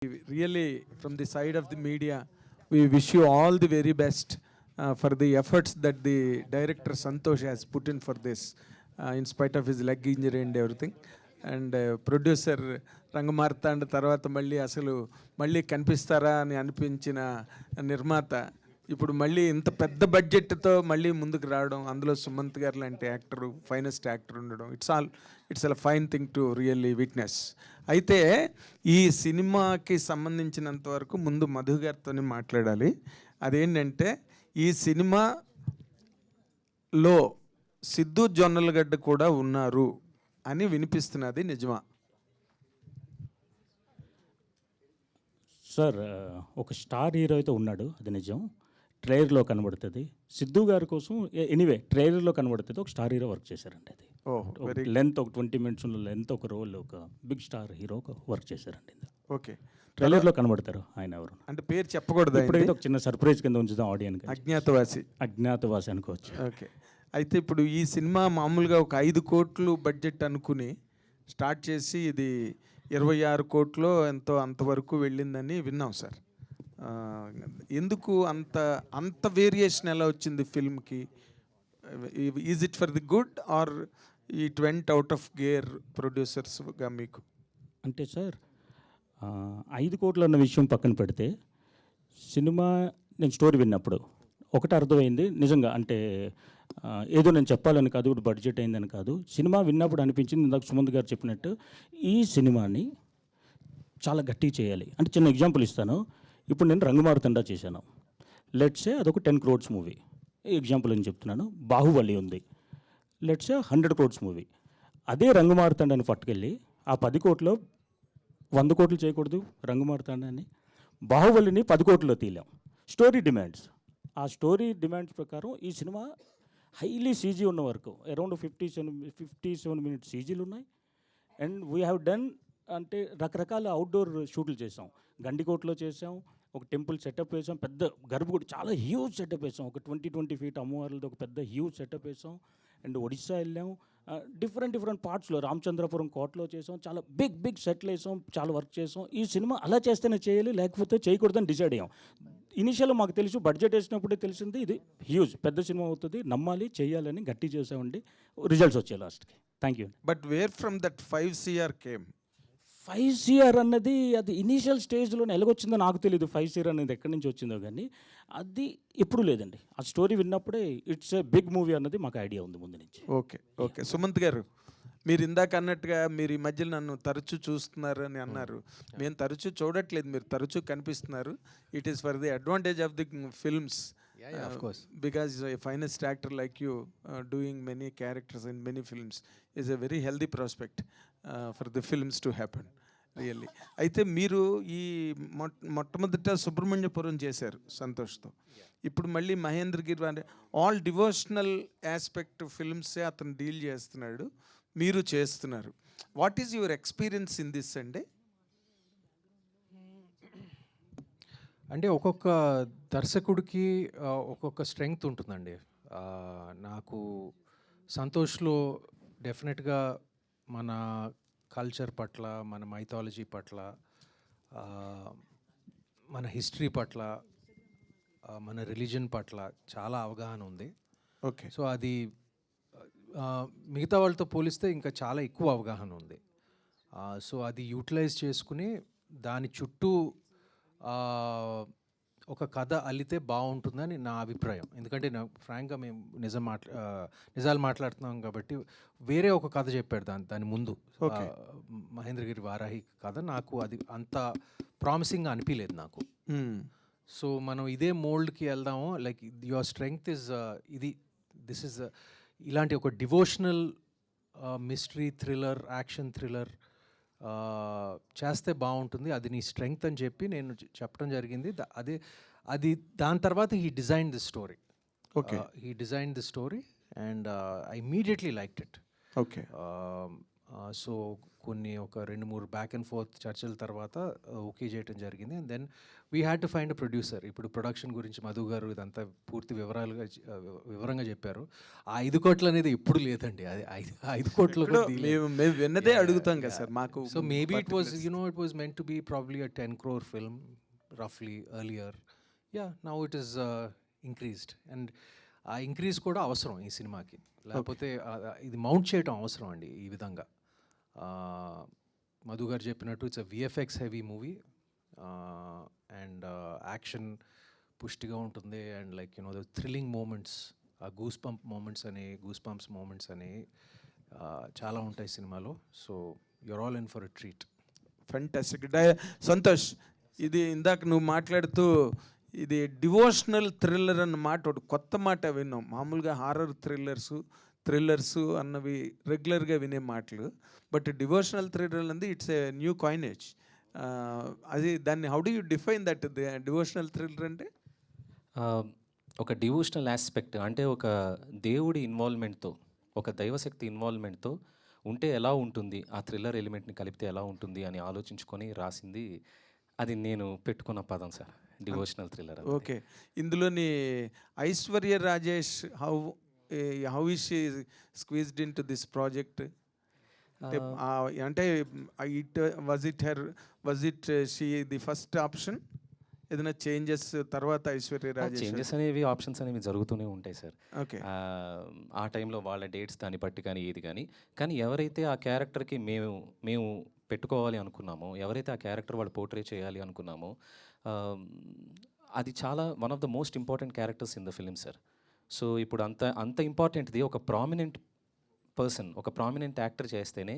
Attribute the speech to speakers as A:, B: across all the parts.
A: Really, from the side of the media, we wish you all the very best for the efforts that the director Santosh has put in for this, in spite of his leg injury and everything. And producer Rangamarthanda తర్వాత మళ్ళీ అసలు మళ్ళీ కనిపిస్తారా అని అనిపించిన నిర్మాత ఇప్పుడు మళ్ళీ ఇంత పెద్ద బడ్జెట్తో మళ్ళీ ముందుకు రావడం, అందులో సుమంత్ గారు లాంటి యాక్టరు, ఫైనెస్ట్ యాక్టర్ ఉండడం, it's a fine thing to really witness. అయితే ఈ సినిమాకి సంబంధించినంత వరకు ముందు మధు గారితోనే మాట్లాడాలి. అదేంటంటే ఈ సినిమాలో సిద్ధు జొన్నలగడ్డ కూడా ఉన్నారు అని వినిపిస్తున్నది, నిజమా?
B: సార్, ఒక స్టార్ హీరో అయితే ఉన్నాడు, అది నిజం. ట్రైలర్లో కనబడుతుంది. సిద్ధు గారి కోసం ఎనీవే ట్రైలర్లో కనబడుతుంది, ఒక స్టార్ హీరో వర్క్ చేశారండి. అది లెంత్ ఒక 20 minutes లెంత్, ఒక రోల్, ఒక బిగ్ స్టార్ హీరో వర్క్ చేశారండి.
A: ఓకే,
B: ట్రైలర్లో కనబడతారు ఆయన. ఎవరు
A: అంటే పేరు చెప్పకూడదు,
B: ఇప్పుడైతే ఒక చిన్న సర్ప్రైజ్ కింద ఉంచుదాం ఆడియన్స్. అజ్ఞాతవాసి అనుకోవచ్చు.
A: ఓకే, అయితే ఇప్పుడు ఈ సినిమా మామూలుగా ఒక 5 కోట్లు బడ్జెట్ అనుకుని స్టార్ట్ చేసి ఇది 26 కోట్లు ఎంతో అంతవరకు వెళ్ళిందని విన్నాం సార్. ఎందుకు అంత వేరియేషన్ ఎలా వచ్చింది ఫిల్మ్కి? Is it for the good or it went out of gear ప్రొడ్యూసర్స్గా మీకు?
B: అంటే సార్, 5 కోట్లు అన్న విషయం పక్కన పెడితే, సినిమా నేను స్టోరీ విన్నప్పుడు ఒకటి అర్థమైంది నిజంగా. అంటే ఏదో నేను చెప్పాలని కాదు, ఇప్పుడు బడ్జెట్ అయిందని కాదు, సినిమా విన్నప్పుడు అనిపించింది ఇందాక సుమంత్ గారు చెప్పినట్టు ఈ సినిమాని చాలా గట్టిగా చేయాలి. అంటే చిన్న ఎగ్జాంపుల్ ఇస్తాను. ఇప్పుడు నేను రంగమార్తాండ చేశాను, లెట్సే అదొక 10 crores మూవీ, ఎగ్జాంపుల్ అని చెప్తున్నాను. బాహుబలి ఉంది, లెట్సే 100 crores మూవీ. అదే రంగమార్తాండాన్ని పట్టుకెళ్ళి ఆ 10 కోట్లో 100 కోట్లు చేయకూడదు రంగమార్తాండాన్ని. బాహుబలిని 10 కోట్లలో తీలాం. స్టోరీ డిమాండ్స్, ఆ స్టోరీ డిమాండ్స్ ప్రకారం ఈ సినిమా హైలీ సీజీ ఉన్న వరకు అరౌండ్ 57 minutes సీజీలు ఉన్నాయి. అండ్ వీ హ్యావ్ డన్ అంటే రకరకాల అవుట్డోర్ షూట్లు చేసాం. గండికోటలో చేసాం, ఒక టెంపుల్ సెటప్ వేసాం, పెద్ద గర్భగుడి చాలా హ్యూజ్ సెటప్ వేసాం, ఒక 20 feet అమ్మవార్లది ఒక పెద్ద హ్యూజ్ సెటప్ వేసాం. అండ్ ఒడిస్సా వెళ్ళాం, డిఫరెంట్ పార్ట్స్లో రామచంద్రపురం కోటలో చేసాం, చాలా బిగ్ సెట్లు వేసాం, చాలా వర్క్ చేసాం. ఈ సినిమా అలా చేస్తేనే చేయాలి, లేకపోతే చేయకూడదని డిసైడ్ అయ్యాం. ఇనిషియల్ మాకు తెలుసు, బడ్జెట్ వేసినప్పుడే తెలిసింది ఇది హ్యూజ్ పెద్ద సినిమా అవుతుంది, నమ్మాలి, చేయాలని గట్టి చేసామండి. రిజల్ట్స్ వచ్చాయి లాస్ట్కి. Thank you.
A: But where from that 5 crore came?
B: 5 crore అన్నది అది ఇనీషియల్ స్టేజ్లోనే ఎలాగొచ్చిందో నాకు తెలియదు. 5 crore అనేది ఎక్కడి నుంచి వచ్చిందో కానీ అది ఎప్పుడు లేదండి. ఆ స్టోరీ విన్నప్పుడే ఇట్స్ ఏ బిగ్ మూవీ అన్నది మాకు ఐడియా ఉంది ముందు నుంచి.
A: ఓకే సుమంత్ గారు, మీరు ఇందాక అన్నట్టుగా మీరు ఈ మధ్యలో నన్ను తరచూ చూస్తున్నారు అని అన్నారు. మేము తరచూ చూడట్లేదు, మీరు తరచూ కనిపిస్తున్నారు. It is for the advantage of the films.
C: Yeah, of course.
A: Because a finest actor like you doing many characters in many films is a very healthy prospect for the films to happen, really. అయితే మీరు ఈ మొట్టమొదట సుబ్రహ్మణ్యపురం చేశారు సంతోష్తో, ఇప్పుడు మళ్ళీ మహేంద్రగిరి అంటే all devotional aspect ఫిల్మ్సే అతను deal చేస్తున్నాడు, మీరు చేస్తున్నారు. What is your experience in this అండి?
C: అంటే ఒక్కొక్క దర్శకుడికి ఒక్కొక్క స్ట్రెంగ్త్ ఉంటుందండి. నాకు సంతోష్లో డెఫినెట్గా మన కల్చర్ పట్ల, మన మైథాలజీ పట్ల, మన హిస్టరీ పట్ల, మన రిలీజన్ పట్ల చాలా అవగాహన ఉంది.
A: ఓకే,
C: సో అది మిగతా వాళ్ళతో పోలిస్తే ఇంకా చాలా ఎక్కువ అవగాహన ఉంది. సో అది యూటిలైజ్ చేసుకుని దాని చుట్టూ ఒక కథ అల్లితే బాగుంటుందని నా అభిప్రాయం. ఎందుకంటే ఫ్రాంక్గా మేము నిజాలు మాట్లాడుతున్నాం కాబట్టి వేరే ఒక కథ చెప్పాడు దాని ముందు, మహేంద్రగిరి వారాహి కథ. నాకు అది అంత ప్రామిసింగ్గా అనిపించలేదు నాకు. సో మనం ఇదే మోల్డ్కి వెళ్దాము, like your strength is this is ఇలాంటి ఒక devotional mystery thriller, action thriller చేస్తే బాగుంటుంది, అది నీ స్ట్రెంగ్త్ అని చెప్పి నేను చెప్పడం జరిగింది. అది దాని తర్వాత he design the story.
A: Okay,
C: he design the story and I immediately liked it.
A: Okay,
C: so కొన్ని ఒక 2-3 బ్యాక్ అండ్ ఫోర్త్ చర్చల తర్వాత ఓకే చేయటం జరిగింది. And then we had to find a producer. ఇప్పుడు ప్రొడక్షన్ గురించి మధు గారు ఇదంతా పూర్తి వివరంగా చెప్పారు. ఆ 5 కోట్లు అనేది ఎప్పుడు లేదండి. అది 5 కోట్లు కూడా
A: మేము విన్నదే అడుగుతాం కదా సార్ మాకు.
C: So maybe it was it was meant to be probably a 10 crore film రఫ్లీ earlier. Now it is increased. And ఆ ఇంక్రీజ్ కూడా అవసరం ఈ సినిమాకి, లేకపోతే ఇది మౌంట్ చేయడం అవసరం అండి ఈ విధంగా. మధు గారు చెప్పినట్టు it's a VFX heavy movie and action పుష్టిగా ఉంటుంది. And like the thrilling moments, ఆ గూస్ పంప్స్ మూమెంట్స్ అని చాలా ఉంటాయి సినిమాలో. So you're all in for a treat.
A: Fantastic. Santosh, ఇది ఇందాక నువ్వు మాట్లాడుతూ ఇది డివోషనల్ థ్రిల్లర్ అన్న మాట ఒకటి కొత్త మాట విన్నాం. మామూలుగా హారర్ థ్రిల్లర్స్ అన్నవి రెగ్యులర్గా వినే మాటలు, బట్ డివోషనల్ థ్రిల్లర్ అనేది ఇట్స్ ఏ న్యూ కాయినేజ్. అది దాన్ని how do you define that devotional thriller అంటే?
D: ఒక డివోషనల్ ఆస్పెక్ట్ అంటే ఒక దేవుడి ఇన్వాల్వ్మెంట్తో, ఒక దైవశక్తి ఇన్వాల్వ్మెంట్తో ఉంటే ఎలా ఉంటుంది, ఆ థ్రిల్లర్ ఎలిమెంట్ని కలిపితే ఎలా ఉంటుంది అని ఆలోచించుకొని రాసింది. అది నేను పెట్టుకున్న పదం సార్, డివోషనల్ థ్రిల్లర్.
A: ఓకే. ఇందులోని Aishwarya Rajesh how is she squeezed into this project? అంటే was it she the first option? ఏదైనా చేంజెస్ తర్వాత ఐశ్వర్య రాజేష్?
D: చేంజెస్ అనేవి, ఆప్షన్స్ అనేవి జరుగుతూనే ఉంటాయి సార్.
A: ఓకే.
D: ఆ టైంలో వాళ్ళ డేట్స్ దాన్ని బట్టి కానీ ఏది కానీ ఎవరైతే ఆ క్యారెక్టర్కి మేము పెట్టుకోవాలి అనుకున్నామో, ఎవరైతే ఆ క్యారెక్టర్ వాళ్ళు పోర్ట్రే చేయాలి అనుకున్నామో, అది చాలా one of the most important characters in the film sir. So ఇప్పుడు అంత ఇంపార్టెంట్ది ఒక ప్రామినెంట్ పర్సన్, ఒక ప్రామినెంట్ యాక్టర్ చేస్తేనే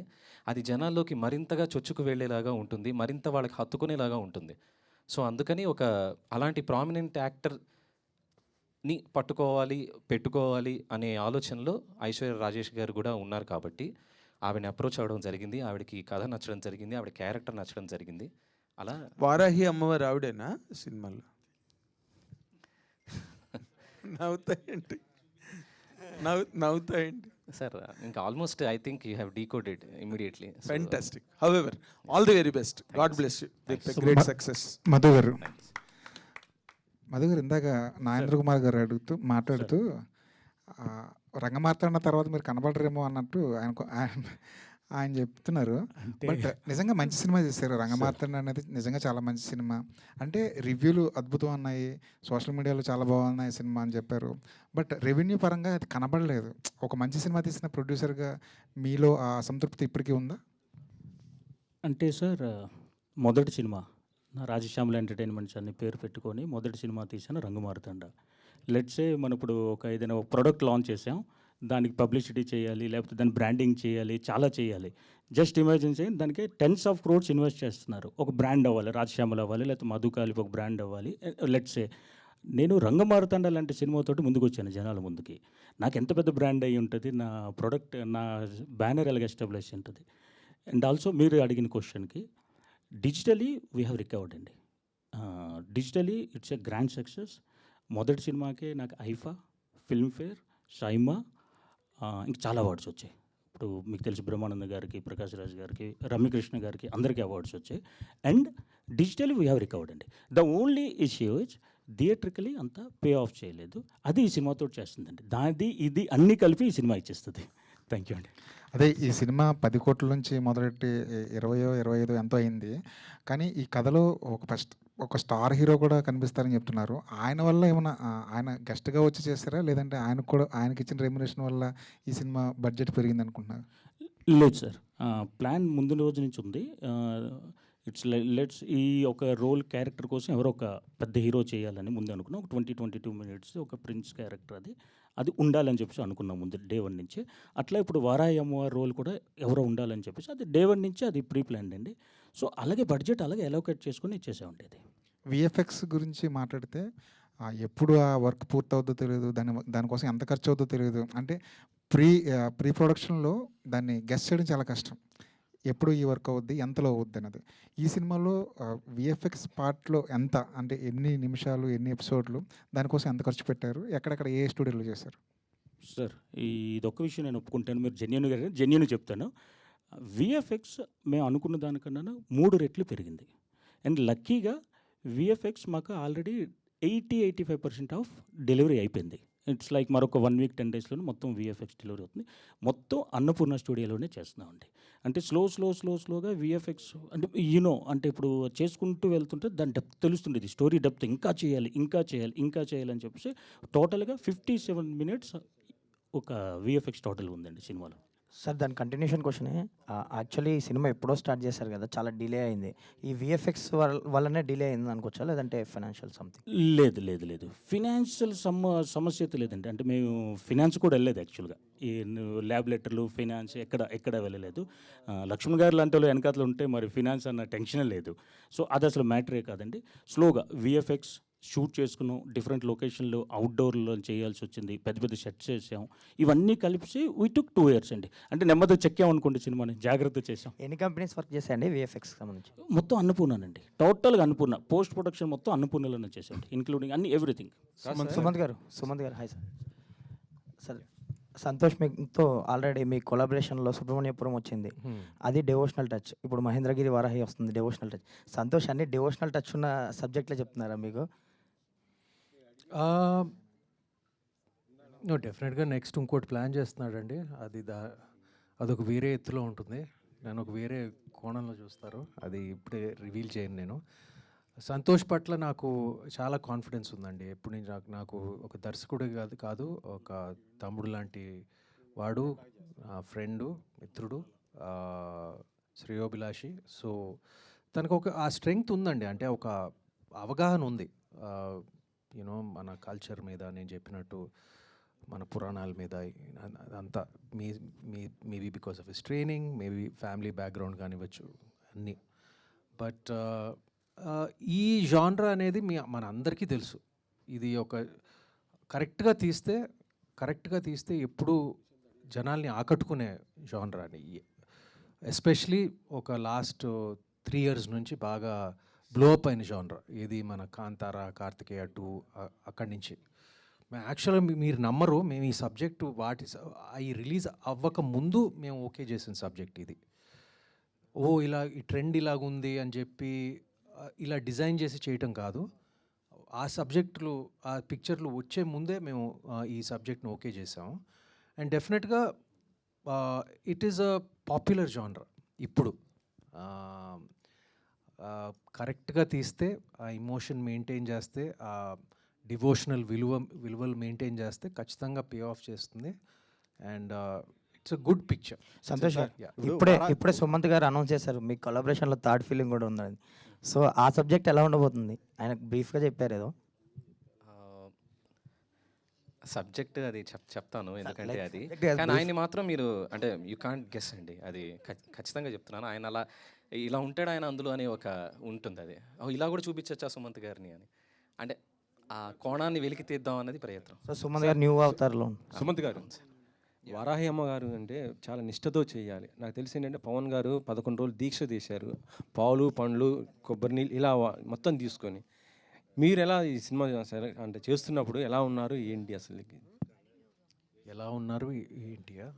D: అది జనాల్లోకి మరింతగా చొచ్చుకు వెళ్ళేలాగా ఉంటుంది, మరింత వాళ్ళకి హత్తుకునేలాగా ఉంటుంది. సో అందుకని అలాంటి ప్రామినెంట్ యాక్టర్ని పెట్టుకోవాలి అనే ఆలోచనలో ఐశ్వర్య రాజేష్ గారు కూడా ఉన్నారు కాబట్టి ఆవిడని అప్రోచ్ అవ్వడం జరిగింది. ఆవిడకి కథ నచ్చడం జరిగింది, ఆవిడ క్యారెక్టర్ నచ్చడం జరిగింది. అలా
A: వారాహి అమ్మవారు ఆవిడేనా సినిమాలో? నవ్వుతాయండి
D: సార్. ఇంకా almost I think you have decoded immediately.
A: Fantastic. However all the very best. God bless you with great success.
E: Madhu గారు ఇందాక నాగేంద్ర కుమార్ గారు మాట్లాడుతూ రంగమార్తాండ తర్వాత మీరు కనబడరేమో అన్నట్టు ఆయన చెప్తున్నారు. బట్ నిజంగా మంచి సినిమా చేశారు. రంగమార్తాండ అనేది నిజంగా చాలా మంచి సినిమా. అంటే రివ్యూలు అద్భుతం ఉన్నాయి, సోషల్ మీడియాలో చాలా బాగున్నాయి సినిమా అని చెప్పారు. బట్ రెవెన్యూ పరంగా అది కనబడలేదు. ఒక మంచి సినిమా తీసిన ప్రొడ్యూసర్గా మీలో ఆ సంతృప్తి ఇప్పటికీ ఉందా?
B: అంటే సార్, మొదటి సినిమా నా రాజశ్యామల ఎంటర్టైన్మెంట్స్ అని పేరు పెట్టుకొని మొదటి సినిమా తీసాను రంగమార్తాండ. లెట్సే మనం ఇప్పుడు ఏదైనా ఒక ప్రోడక్ట్ లాంచ్ చేసాం, దానికి పబ్లిసిటీ చేయాలి, లేకపోతే దాని బ్రాండింగ్ చేయాలి, చాలా చేయాలి. జస్ట్ ఇమాజిన్ చేయండి, దానికి టెన్స్ ఆఫ్ క్రోడ్స్ ఇన్వెస్ట్ చేస్తున్నారు. ఒక బ్రాండ్ అవ్వాలి, రాజశ్యామల అవ్వాలి, లేకపోతే మధు కాలిపి ఒక బ్రాండ్ అవ్వాలి. లెట్సే నేను రంగమార్తాండ లాంటి సినిమాతోటి ముందుకు వచ్చాను జనాల ముందుకి. నాకు ఎంత పెద్ద బ్రాండ్ అయ్యి ఉంటుంది, నా ప్రోడక్ట్, నా బ్యానర్ ఎలాగ ఎస్టాబ్లిష్ ఉంటుంది. అండ్ ఆల్సో మీరు అడిగిన క్వశ్చన్కి డిజిటలీ వీ హ్యావ్ రికవర్డ్ అండి. Digitally it's a grand success. మొదటి సినిమాకే నాకు ఐఫా, ఫిల్మ్ఫేర్, షైమా, ఇంకా చాలా అవార్డ్స్ వచ్చాయి. ఇప్పుడు మీకు తెలిసి బ్రహ్మానంద గారికి, ప్రకాష్ రాజ్ గారికి, రమ్యకృష్ణ గారికి అందరికీ అవార్డ్స్ వచ్చాయి. And digitally we have recovered అండి. ద ఓన్లీ ఇష్యూ ఇస్ థియేట్రికలీ అంతా పే ఆఫ్ చేయలేదు. అది ఈ సినిమాతో చేస్తుందండి. దాది ఇది అన్నీ కలిపి ఈ సినిమా ఇచ్చేస్తుంది. థ్యాంక్ యూ అండి.
E: అదే ఈ సినిమా 10 కోట్ల నుంచి మొదలెట్టి 20-25 ఎంతో అయింది. కానీ ఈ కథలో ఒక స్టార్ హీరో కూడా కనిపిస్తారని చెప్తున్నారు. ఆయన వల్ల ఏమైనా ఆయన గెస్ట్గా వచ్చి చేస్తారా, లేదంటే ఆయనకి ఇచ్చిన రెమ్యునరేషన్ వల్ల ఈ సినిమా బడ్జెట్ పెరిగింది అనుకుంటున్నారు?
B: లేదు సార్, ప్లాన్ ముందు రోజు నుంచి ఉంది. ఇట్స్ లెట్స్ ఈ ఒక రోల్ క్యారెక్టర్ కోసం ఎవరో ఒక పెద్ద హీరో చేయాలని ముందు అనుకున్నాం. ఒక 20-22 మినిట్స్ ఒక ప్రిన్స్ క్యారెక్టర్ అది ఉండాలని చెప్పేసి అనుకున్నాం ముందు డే 1 నుంచి. అట్లా ఇప్పుడు వారాహి అమ్మవారి రోల్ కూడా ఎవరో ఉండాలని చెప్పేసి అది డే 1 నుంచి అది ప్రీ ప్లాన్డ్ అండి. సో అలాగే బడ్జెట్ అలాగే అలోకేట్ చేసుకుని ఇచ్చేసామండి. అది
E: విఎఫ్ఎక్స్ గురించి మాట్లాడితే ఎప్పుడు ఆ వర్క్ పూర్తవుద్దో తెలియదు, దానికోసం ఎంత ఖర్చు అవుతుందో తెలియదు. అంటే ప్రీ ప్రొడక్షన్లో దాన్ని గెస్ చేయడం చాలా కష్టం. ఎప్పుడు ఈ వర్క్ అవుద్ది, ఎంతలో అవుద్ది అన్నది. ఈ సినిమాలో విఎఫ్ఎక్స్ పార్ట్లో ఎంత, అంటే ఎన్ని నిమిషాలు, ఎన్ని ఎపిసోడ్లు, దానికోసం ఎంత ఖర్చు పెట్టారు, ఎక్కడెక్కడ ఏ స్టూడియోలో చేశారు?
B: సార్ ఇదొక్క విషయం నేను ఒప్పుకుంటాను. మీరు జెన్యూన్ చెప్తాను. విఎఫ్ఎక్స్ మేము అనుకున్న దానికన్నా 3 రెట్లు పెరిగింది. అండ్ లక్కీగా విఎఫ్ఎక్స్ మాకు ఆల్రెడీ 85% ఆఫ్ డెలివరీ అయిపోయింది. ఇట్స్ లైక్ మరొక 1 వీక్ 10 డేస్లోనే మొత్తం విఎఫ్ఎక్స్ డెలివరీ అవుతుంది. మొత్తం అన్నపూర్ణ స్టూడియోలోనే చేస్తున్నామండి. అంటే స్లోగా విఎఫ్ఎక్స్ అంటే అంటే ఇప్పుడు చేసుకుంటూ వెళ్తుంటే దాని డెప్త్ తెలుస్తుండేది. స్టోరీ డెప్త్ ఇంకా చేయాలి అని చెప్పేసి టోటల్గా 57 మినిట్స్ ఒక విఎఫ్ఎక్స్ టోటల్ ఉందండి సినిమాలో.
F: సార్ దాని కంటిన్యూషన్ క్వశ్చనే. యాక్చువల్లీ ఈ సినిమా ఎప్పుడో స్టార్ట్ చేశారు కదా, చాలా డిలే అయింది. ఈ విఎఫ్ఎక్స్ వల్లనే డిలే అయింది అనుకోవచ్చా, లేదంటే ఫైనాన్షియల్ సంథింగ్?
B: లేదు ఫినాన్షియల్ సమస్య అయితే లేదండి. అంటే మేము ఫినాన్స్ కూడా వెళ్ళలేదు యాక్చువల్గా. ఈ ల్యాబ్ లెటర్లు ఫినాన్స్ ఎక్కడ వెళ్ళలేదు. లక్ష్మణ్ గారు లాంటి వాళ్ళు వెనకాతలు ఉంటే మరి ఫినాన్స్ అన్న టెన్షనే లేదు. సో అది అసలు మ్యాటరే కాదండి. స్లోగా విఎఫ్ఎక్స్ షూట్ చేసుకున్నాం, డిఫరెంట్ లొకేషన్లో అవుట్డోర్లో చేయాల్సి వచ్చింది, పెద్ద సెట్స్ చేసాం. ఇవన్నీ కలిపి వీ టుక్ 2 years అండి. అంటే నెమ్మదిగా చెక్కామనుకోండి సినిమాని, జాగ్రత్త చేసాం.
F: ఎన్ని కంపెనీస్ వర్క్ చేశాయండి విఎఫ్ఎక్స్ సంబంధించి?
B: మొత్తం అన్నపూర్ణనండి, టోటల్గా అన్నపూర్ణ. పోస్ట్ ప్రొడక్షన్ మొత్తం అన్నపూర్ణలోనే చేసాం, ఇంక్లూడింగ్ అన్ని ఎవ్రీథింగ్.
F: సుమంత్ గారు హాయ్ సార్. సార్ సంతోష్ మీతో ఆల్రెడీ మీ కొలాబరేషన్లో సుబ్రహ్మణ్యపురం వచ్చింది, అది డివోషనల్ టచ్. ఇప్పుడు మహేంద్రగిరి వారాహి వస్తుంది, డివోషనల్ టచ్. సంతోష్ అన్ని డివోషనల్ టచ్ ఉన్న సబ్జెక్ట్లే చెప్తున్నారా మీకు?
C: డెఫినెట్గా నెక్స్ట్ ఇంకోటి ప్లాన్ చేస్తున్నాడండి. అదొక వేరే ఎత్తులో ఉంటుంది, నేను ఒక వేరే కోణంలో చూస్తారు. అది ఇప్పుడే రివీల్ చేయను నేను. సంతోష్ పట్ల నాకు చాలా కాన్ఫిడెన్స్ ఉందండి. ఎప్పుడు నుంచి నాకు ఒక దర్శకుడు కాదు ఒక తమ్ముడు లాంటి వాడు, ఫ్రెండు, మిత్రుడు, శ్రేయోభిలాషి. సో తనకు ఆ స్ట్రెంగ్త్ ఉందండి, అంటే ఒక అవగాహన ఉంది మన కల్చర్ మీద, నేను చెప్పినట్టు మన పురాణాల మీద. అదంతా maybe because of his training, maybe family background కానివ్వచ్చు అన్నీ. బట్ ఈ జాన్రా అనేది మన అందరికీ తెలుసు. ఇది ఒక కరెక్ట్గా తీస్తే ఎప్పుడు జనాల్ని ఆకట్టుకునే జాన్రా అని. ఎస్పెషలీ ఒక లాస్ట్ 3 years నుంచి బాగా బ్లోఅప్ అయిన జాన్రా ఇది మన కాంతారా, కార్తికేయ 2 అక్కడి నుంచి. యాక్చువల్గా మీరు నమ్మరు, మేము ఈ సబ్జెక్టు అవి రిలీజ్ అవ్వక ముందు మేము ఓకే చేసిన సబ్జెక్ట్ ఇది. ఇలా ఈ ట్రెండ్ ఇలాగుంది అని చెప్పి ఇలా డిజైన్ చేసి చేయటం కాదు. ఆ సబ్జెక్టులు, ఆ పిక్చర్లు వచ్చే ముందే మేము ఈ సబ్జెక్ట్ని ఓకే చేసాము. అండ్ డెఫినెట్గా it is a popular genre ఇప్పుడు. కరెక్ట్గా తీస్తే, ఆ ఇమోషన్ మెయింటైన్ చేస్తే, ఆ డివోషనల్ విలువలు మెయింటైన్ చేస్తే ఖచ్చితంగా పే ఆఫ్ చేస్తుంది. And it's a good picture.
F: Santosh గారు, ఇప్పుడే సుమంత్ గారు అనౌన్స్ చేశారు మీ కొలాబరేషన్లో థర్డ్ ఫిలిం కూడా ఉందని. సో ఆ సబ్జెక్ట్ ఎలా ఉండబోతుంది? ఆయన బ్రీఫ్గా చెప్పారు ఏదో
D: సబ్జెక్ట్. అది చెప్తాను ఎందుకంటే అది, కానీ ఆయన్ని మాత్రం మీరు అంటే యూ కాంట్ గెస్ అండి. అది ఖచ్చితంగా చెప్తున్నాను. ఆయన ఇలా ఉంటాడు ఆయన అందులో అని ఒక ఉంటుంది. అది ఇలా కూడా చూపించచ్చా సుమంత్ గారిని అని, అంటే ఆ కోణాన్ని వెలికి తీద్దాం అన్నది ప్రయత్నం.
F: సో సుమంత్ గారు న్యూ అవతార్లో.
G: సుమంత్ గారు, వారాహి అమ్మగారు అంటే చాలా నిష్ఠతో చేయాలి. నాకు తెలిసి ఏంటంటే పవన్ గారు 11 రోజులు దీక్ష తీశారు, పాలు పండ్లు కొబ్బరి నీళ్ళు ఇలా మొత్తం తీసుకొని. మీరు ఎలా ఈ సినిమా అంటే చేస్తున్నప్పుడు ఎలా ఉన్నారు ఏంటి అసలు?
C: ఎలా ఉన్నారు ఏంటియా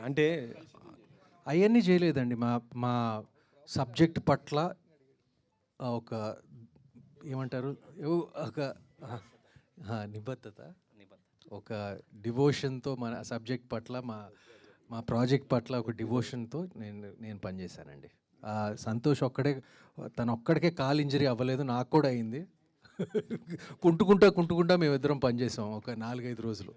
G: అంటే
C: అవన్నీ చేయలేదండి. మా సబ్జెక్ట్ పట్ల ఒక ఏమంటారు, ఒక నిబద్ధత, ఒక డివోషన్తో మన సబ్జెక్ట్ పట్ల, మా ప్రాజెక్ట్ పట్ల ఒక డివోషన్తో నేను పనిచేశానండి. సంతోష్ తను ఒక్కడికే కాల్ ఇంజరీ అవ్వలేదు, నాకు కూడా అయింది. కుంటుకుంటా మేమిద్దరం పనిచేసాం ఒక 4-5 రోజులు.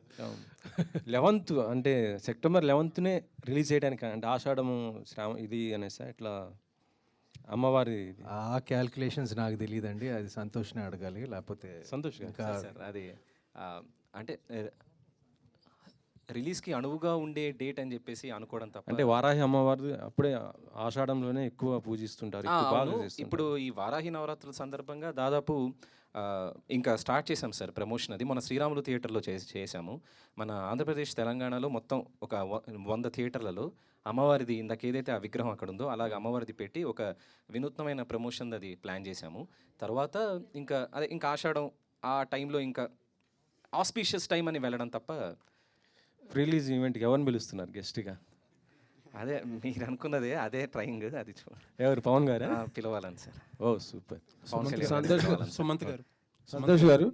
G: 11th అంటే సెప్టెంబర్ 11th రిలీజ్ చేయడానికి, అంటే ఆషాఢము ఇది అనేసా ఇట్లా అమ్మవారి.
C: ఆ క్యాల్కులేషన్స్ నాకు తెలియదండి, అది సంతోష్నే అడగాలి. లేకపోతే
G: సంతోష్
D: ఇంకా అది అంటే రిలీజ్కి అనువుగా ఉండే డేట్ అని చెప్పేసి అనుకోవడం తప్ప.
G: అంటే వారాహి అమ్మవారి అప్పుడే ఆషాఢంలోనే ఎక్కువ పూజిస్తుంటారు,
D: ఇప్పుడు ఈ వారాహి నవరాత్రుల సందర్భంగా దాదాపు ఇంకా స్టార్ట్ చేసాం సార్ ప్రమోషన్. అది మన శ్రీరాములు థియేటర్లో చేసాము. మన ఆంధ్రప్రదేశ్ తెలంగాణలో మొత్తం ఒక 100 థియేటర్లలో అమ్మవారిది ఇందాక ఏదైతే ఆ విగ్రహం అక్కడ ఉందో అలాగే అమ్మవారిది పెట్టి ఒక వినూత్నమైన ప్రమోషన్ అది ప్లాన్ చేశాము. తర్వాత ఇంకా ఆషాఢం ఆ టైంలో ఇంకా ఆస్పీషియస్ టైం అని వెళ్ళడం తప్ప.
G: రిలీజ్ ఈవెంట్కి ఎవరిని పిలుస్తున్నారు గెస్ట్గా?
D: అదే మీరు అనుకున్నదే అదే ట్రయింగ్ అది
G: ఎవరు పవన్ గారా?
D: పిలవాలని సార్.
G: ఓ సూపర్.
D: పవన్ కళ్యాణ్ గారిని
H: సంతోష్
D: పిలవాలని సార్.
H: సుమంత్ గారు
G: సంతోష్ గారు,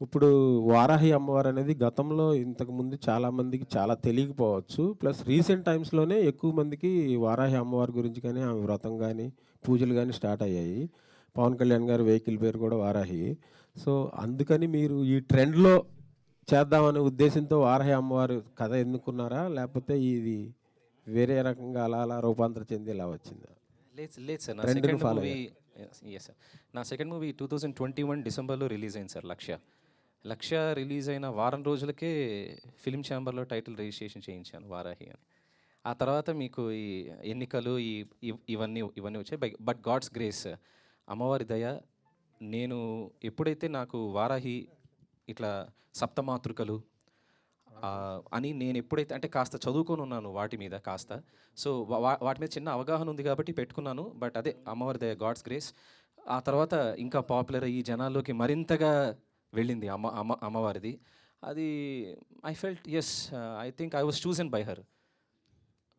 G: ఇప్పుడు వారాహి అమ్మవారు అనేది గతంలో ఇంతకుముందు చాలామందికి చాలా తెలియకపోవచ్చు, ప్లస్ రీసెంట్ టైమ్స్లోనే ఎక్కువ మందికి వారాహి అమ్మవారి గురించి కానీ ఆమె వ్రతం కానీ పూజలు కానీ స్టార్ట్ అయ్యాయి. పవన్ కళ్యాణ్ గారు వెహికల్ పేరు కూడా వారాహి. సో అందుకని మీరు ఈ ట్రెండ్లో చేద్దామనే ఉద్దేశంతో వారాహి అమ్మవారు కథ ఎన్నుకున్నారా, లేకపోతే ఇది వేరే రకంగా అలా అలా రూపాంతరం చెంది ఇలా వచ్చిందా?
D: లేదు సార్, నా
G: Trend ని
D: second
G: follow
D: movie yes sir, నా సెకండ్ మూవీ 2021 డిసెంబర్లో రిలీజ్ అయింది సార్. లక్ష్య రిలీజ్ అయిన వారం రోజులకే ఫిలిం ఛాంబర్లో టైటిల్ రిజిస్ట్రేషన్ చేయించాను వారాహి అని. ఆ తర్వాత మీకు ఈ ఎన్నికలు ఇవన్నీ వచ్చాయి. బట్ గాడ్స్ గ్రేస్, అమ్మవారి దయ, నేను ఎప్పుడైతే నాకు వారాహి ఇట్లా సప్తమాతృకలు అని నేను ఎప్పుడైతే అంటే కాస్త చదువుకొని ఉన్నాను వాటి మీద కాస్త, సో వాటి మీద చిన్న అవగాహన ఉంది కాబట్టి పెట్టుకున్నాను. బట్ అదే అమ్మవారి దయ, గాడ్స్ గ్రేస్. ఆ తర్వాత ఇంకా పాపులర్ అయ్యి జనాల్లోకి మరింతగా వెళ్ళింది అమ్మవారిది. అది I felt yes, I think I was chosen by her.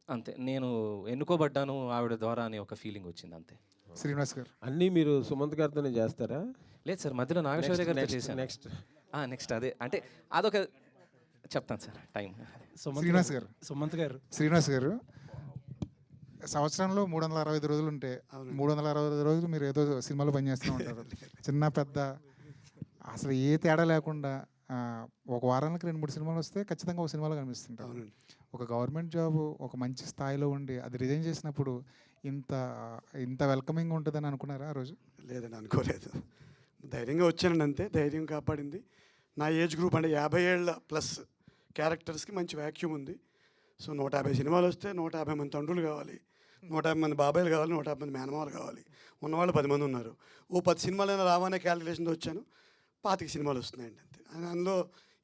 D: అంతే, నేను ఎన్నుకోబడ్డాను ఆవిడ ద్వారా అనే ఒక ఫీలింగ్ వచ్చింది అంతే.
E: శ్రీనివాస్ గారు
G: అన్నీ మీరు సుమంత్ గారితోనే చేస్తారా?
D: లేదు సార్, మధ్యలో నాగేశ్వర్య గారితో చేశాను. నెక్స్ట్ అదే అంటే అదొక చెప్తాను సార్ టైం.
E: శ్రీనివాస్ గారు
H: సుమంత్ గారు
E: శ్రీనివాస్ గారు సంవత్సరంలో 365 రోజులు ఉంటే 365 రోజులు మీరు ఏదో సినిమాలో పనిచేస్తూ ఉంటారు. చిన్న పెద్ద అసలు ఏ తేడా లేకుండా ఒక వారానికి 2-3 సినిమాలు వస్తే ఖచ్చితంగా ఒక సినిమాలో కనిపిస్తుంటారు. ఒక గవర్నమెంట్ జాబ్ ఒక మంచి స్థాయిలో ఉండి అది రిజైన్ చేసినప్పుడు ఇంత వెల్కమింగ్ ఉంటుందని అనుకున్నారా ఆ రోజు?
I: లేదని అనుకోలేదు. ధైర్యంగా వచ్చానండి, అంతే. ధైర్యం కాపాడింది. నా ఏజ్ గ్రూప్ అంటే 50 ఏళ్ళ ప్లస్ క్యారెక్టర్స్కి మంచి వ్యాక్యూమ్ ఉంది. సో 150 సినిమాలు వస్తే 150 మంది తండ్రులు కావాలి, 150 మంది బాబాయిలు కావాలి, 150 మంది మేనమామలు కావాలి. ఉన్నవాళ్ళు 10 మంది ఉన్నారు. 10 సినిమాలైనా రావనే క్యాలిక్యులేషన్తో వచ్చాను. 25 సినిమాలు వస్తున్నాయండి అంతే. అందులో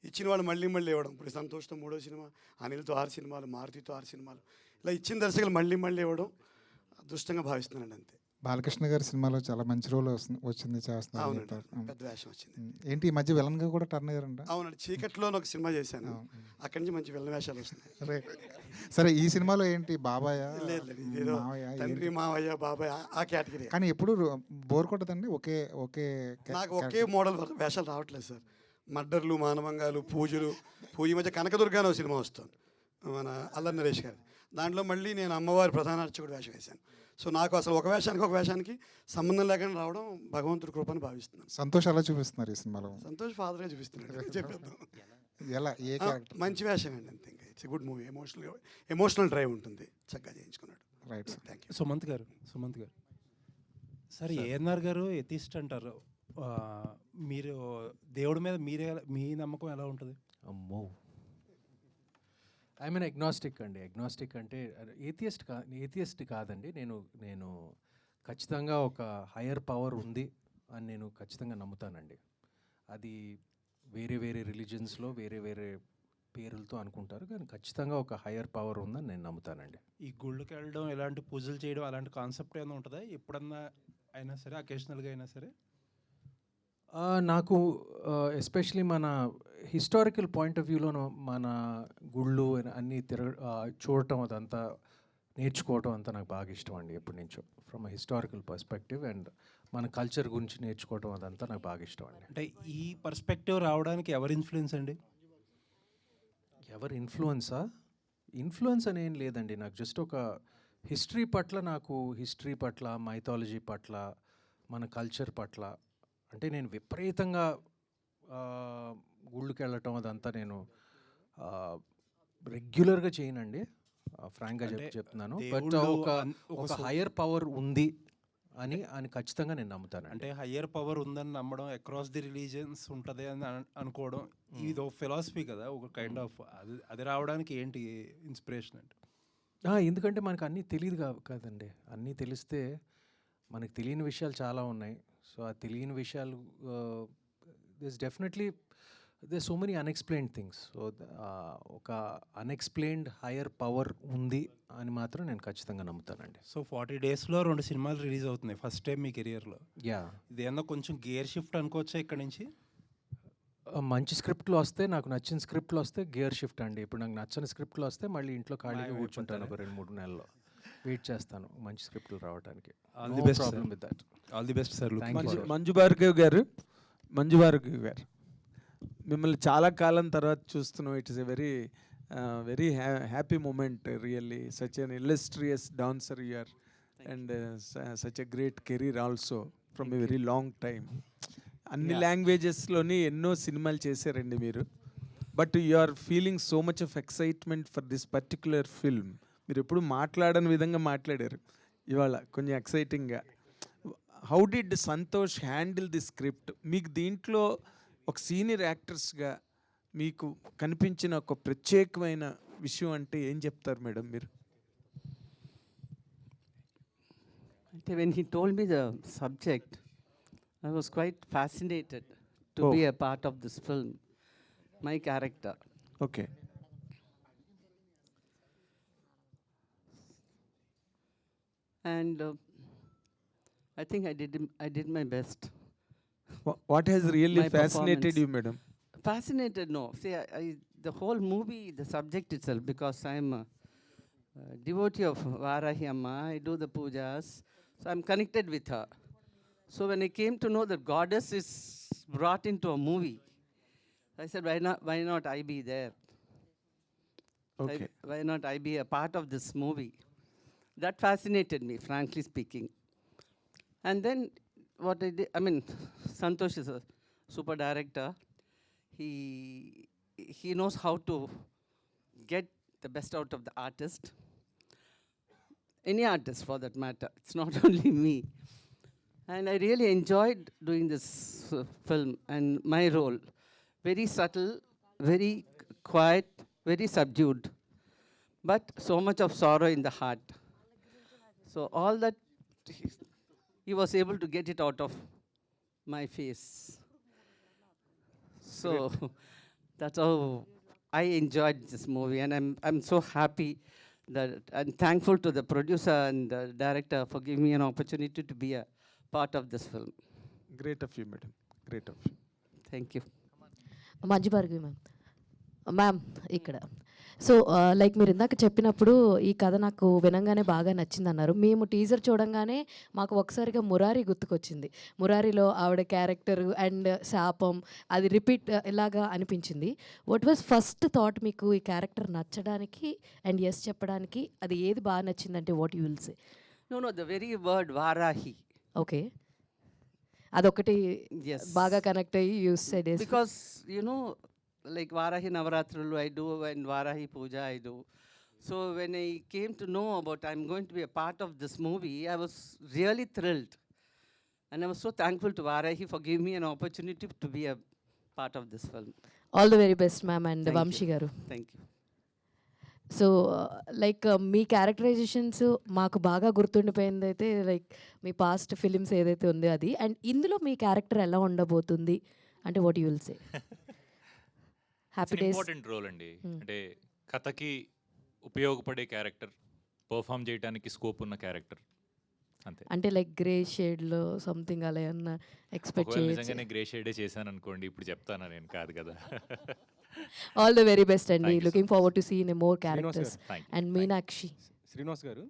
I: ఇచ్చిన వాళ్ళు మళ్ళీ ఇవ్వడం. ఇప్పుడు సంతోష్తో 3వ సినిమా, అనిల్తో 6 సినిమాలు, మారుతితో 6 సినిమాలు, ఇలా ఇచ్చిన దర్శకులు మళ్ళీ ఇవ్వడం అదృష్టంగా భావిస్తున్నానండి అంతే.
E: బాలకృష్ణ గారి సినిమాలో చాలా మంచి రోల్ వచ్చింది చేస్తున్నారు.
I: అవునండి, పెద్ద వేషం వచ్చింది.
E: ఏంటి ఈ మధ్య విలన్గా కూడా టర్న్ అయ్యారంట?
I: అవునండి, చీకట్లో ఒక సినిమా చేశాను, అక్కడి నుంచి మంచి విలన్ వేషాలు వస్తున్నాయి.
E: సరే, ఈ సినిమాలో ఏంటి బాబాయ్
I: లేదు, ఇదేదో తండ్రి మావయ్య బాబాయ్ ఆ కేటగిరీ.
E: కానీ ఎప్పుడు బోర్ కొట్టదండి? ఒకే
I: నాకు ఒకే మోడల్ వేషాలు రావట్లేదు సార్. మర్డర్లు, మానవంగాలు, పూజలు. ఈ మధ్య కనకదుర్గ అనే సినిమా వస్తుంది మన అల్లరి నరేష్ గారు. దాంట్లో మళ్ళీ నేను అమ్మవారి ప్రధాన అర్చకుడు వేషం వేశాను. సో నాకు అసలు ఒక వేషానికి సంబంధం లేకుండా రావడం భగవంతుడి కృపని భావిస్తున్నాను.
E: సంతోష్ అలా చూపిస్తున్నారు ఈ సినిమాలో.
I: సంతోష్ ఫాదర్గా చూపిస్తున్నాడు చెప్పేద్దాం.
E: ఎలా ఏ క్యారెక్టర్?
I: మంచి వేషం అండి అంతే. ఇంకా it's good movie. Emotional drive ఉంటుంది, చక్కగా చేయించుకున్నాడు.
E: Right sir.
I: Thank you.
H: Sumanth గారు సార్, ఏఎన్ఆర్ గారు ఎథిస్ట్ అంటారు. మీరు దేవుడి మీద మీ నమ్మకం ఎలా ఉంటుంది?
C: అమ్మో, ఐ మీన్ అగ్నాస్టిక్ అండి. అగ్నాస్టిక్ అంటే ఏథియస్ట్ కాదండి. నేను ఖచ్చితంగా ఒక హయ్యర్ పవర్ ఉంది అని నేను ఖచ్చితంగా నమ్ముతానండి. అది వేరే రిలీజన్స్లో వేరే పేర్లతో అనుకుంటారు, కానీ ఖచ్చితంగా ఒక హయ్యర్ పవర్ ఉందని నేను నమ్ముతానండి.
H: ఈ గుళ్ళకి వెళ్ళడం, ఇలాంటి పూజలు చేయడం, అలాంటి కాన్సెప్ట్ ఏమైనా ఉంటుందా ఎప్పుడన్నా అయినా సరే, అకేషనల్గా అయినా సరే?
C: నాకు ఎస్పెషలీ మన హిస్టారికల్ పాయింట్ ఆఫ్ వ్యూలో మన గుళ్ళు అన్నీ చూడటం, అదంతా నేర్చుకోవటం అంతా నాకు బాగా ఇష్టం అండి ఎప్పటి నుంచో. ఫ్రమ్ హిస్టారికల్ పర్స్పెక్టివ్ అండ్ మన కల్చర్ గురించి నేర్చుకోవటం అదంతా నాకు బాగా ఇష్టం అండి.
H: అంటే ఈ పర్స్పెక్టివ్ రావడానికి ఎవరి ఇన్ఫ్లుయెన్స్ అండి?
C: ఎవరి ఇన్ఫ్లుయెన్స్ అని ఏం లేదండి. నాకు జస్ట్ ఒక హిస్టరీ పట్ల, మైథాలజీ పట్ల, మన కల్చర్ పట్ల, అంటే నేను విపరీతంగా గుళ్ళకి వెళ్ళటం అదంతా నేను రెగ్యులర్గా చేయనండి, ఫ్రాంక్గా చెప్తున్నాను. బట్ ఒక హయ్యర్ పవర్ ఉంది అని ఖచ్చితంగా నేను నమ్ముతాను.
H: అంటే హయ్యర్ పవర్ ఉందని నమ్మడం, అక్రాస్ ది రిలీజియన్స్ ఉంటుంది అని అనుకోవడం, ఇది ఒక ఫిలాసఫీ కదా, ఒక కైండ్ ఆఫ్. అది రావడానికి ఏంటి ఇన్స్పిరేషన్ అంటే?
C: ఎందుకంటే మనకు అన్నీ తెలియదు కదండి. అన్నీ తెలిస్తే మనకు తెలియని విషయాలు చాలా ఉన్నాయి. సో ఆ తెలియని విషయాలు, there's so many unexplained things. So ఒక అన్ఎక్స్ప్లెయిన్డ్ హయ్యర్ పవర్ ఉంది అని మాత్రం నేను ఖచ్చితంగా నమ్ముతానండి.
H: సో 40 డేస్లో 2 సినిమాలు రిలీజ్ అవుతున్నాయి ఫస్ట్ టైం మీ కెరియర్లో.
C: యా,
H: ఇదేమన్నా కొంచెం గేర్ షిఫ్ట్ అనుకోవచ్చా ఇక్కడ నుంచి?
C: మంచి స్క్రిప్ట్లు వస్తే, నాకు నచ్చిన స్క్రిప్ట్లు వస్తే గేర్ షిఫ్ట్ అండి. ఇప్పుడు నాకు నచ్చని స్క్రిప్ట్లు వస్తే మళ్ళీ ఇంట్లో ఖాళీగా కూర్చుంటాను ఒక 2-3 నెలల్లో. వెయిట్ చేస్తాను మంచి స్క్రిప్ట్లు రావడానికి.
H: All the best
C: problem with that.
H: All the best sir.
A: Manju Bhargav గారు, మిమ్మల్ని చాలా కాలం తర్వాత చూస్తున్నాం. It is a very happy moment really. Such an illustrious dancer you are and such a great career also from a very long time. అన్ని లాంగ్వేజెస్లోని ఎన్నో సినిమాలు చేశారండి మీరు. But you are feeling so much of excitement for this particular film. మీరు ఎప్పుడు మాట్లాడని విధంగా మాట్లాడారు ఇవాళ కొంచెం ఎక్సైటింగ్గా. How did Santosh handle the script? మీకు దీంట్లో ఒక సీనియర్ యాక్టర్స్గా మీకు కనిపించిన ఒక ప్రత్యేకమైన విషయం అంటే ఏం చెప్తారు మేడం మీరు?
J: అంటే when he told me the subject, I was quite fascinated to be a part of this film, my character.
A: Okay.
J: And I think I did my best.
A: What has really
J: My
A: fascinated
J: performance.
A: You madam?
J: Fascinated, no. See, the whole movie, the subject itself, because I'm a devotee of Varahi Amma, I do the pujas, so I'm connected with her. So when I came to know that goddess is brought into a movie, I said, why not I be there?
A: Okay.
J: Why not I be a part of this movie? That fascinated me, frankly speaking. And then what I did, I mean, Santosh is a super director. He knows how to get the best out of the artist. Any artist for that matter. It's not only me. And I really enjoyed doing this film and my role. Very subtle, very quiet, very subdued, but so much of sorrow in the heart. So all that, he was able to get it out of my face. So that's how I enjoyed this movie, and I'm so happy that I'm thankful to the producer and the director for giving me an opportunity to be a part of this film.
A: Great of you madam, great of you.
J: Thank you.
K: Manju Bhargavi ma'am ఇక్కడ. So like మీరు ఇందాక చెప్పినప్పుడు ఈ కథ నాకు వినంగానే బాగా నచ్చింది అన్నారు. మేము టీజర్ చూడంగానే మాకు ఒకసారిగా మురారి గుర్తుకొచ్చింది. మురారిలో ఆవిడ క్యారెక్టర్ అండ్ శాపం అది రిపీట్ ఇలాగా అనిపించింది. వాట్ వాజ్ ఫస్ట్ థాట్ మీకు ఈ క్యారెక్టర్ నచ్చడానికి అండ్ ఎస్ చెప్పడానికి? అది ఏది బాగా నచ్చిందంటే what you will say?
J: No, the very word Varahi.
K: Okay, అదొకటి
J: Yes.
K: బాగా కనెక్ట్ అయ్యి use side.
J: Because, like Varahi Navaratralu I do and Varahi Puja I do. So when I came to know about I'm going to be a part of this movie, I was really thrilled. And I was so thankful to Varahi for giving me an opportunity to be a part of this film.
K: All the very best ma'am and
J: Thank you.
K: Vamsi garu.
J: Thank you.
K: So like మీ characterizations మాకు బాగా గుర్తుండిపోయింది అయితే like మీ past films ఏదైతే ఉందో అది. And ఇందులో మీ character ఎలా ఉండబోతుంది అంటే what you will say? Happy Days
L: important role అండి. అంటే కథకి ఉపయోగపడే క్యారెక్టర్, పర్ఫామ్ చేయడానికి స్కోప్ ఉన్న క్యారెక్టర్ అంతే.
K: అంటే లైక్ గ్రే షేడ్లో సంథింగ్ అలా ఏమన్నా ఎక్స్పెక్ట్
L: ఒకవేళ
K: చేయొచ్చు?
L: నిజంగానే గ్రే షేడే చేశాను అనుకోండి, ఇప్పుడు చెప్తానా నేను, కాదు కదా.
K: ఆల్ ద వెరీ బెస్ట్ అండి.
L: Thank you so
K: looking forward to see in more
G: Srinivas
K: characters.
G: garu.
L: Thank you.
K: And Meenakshi
G: Srinivas garu,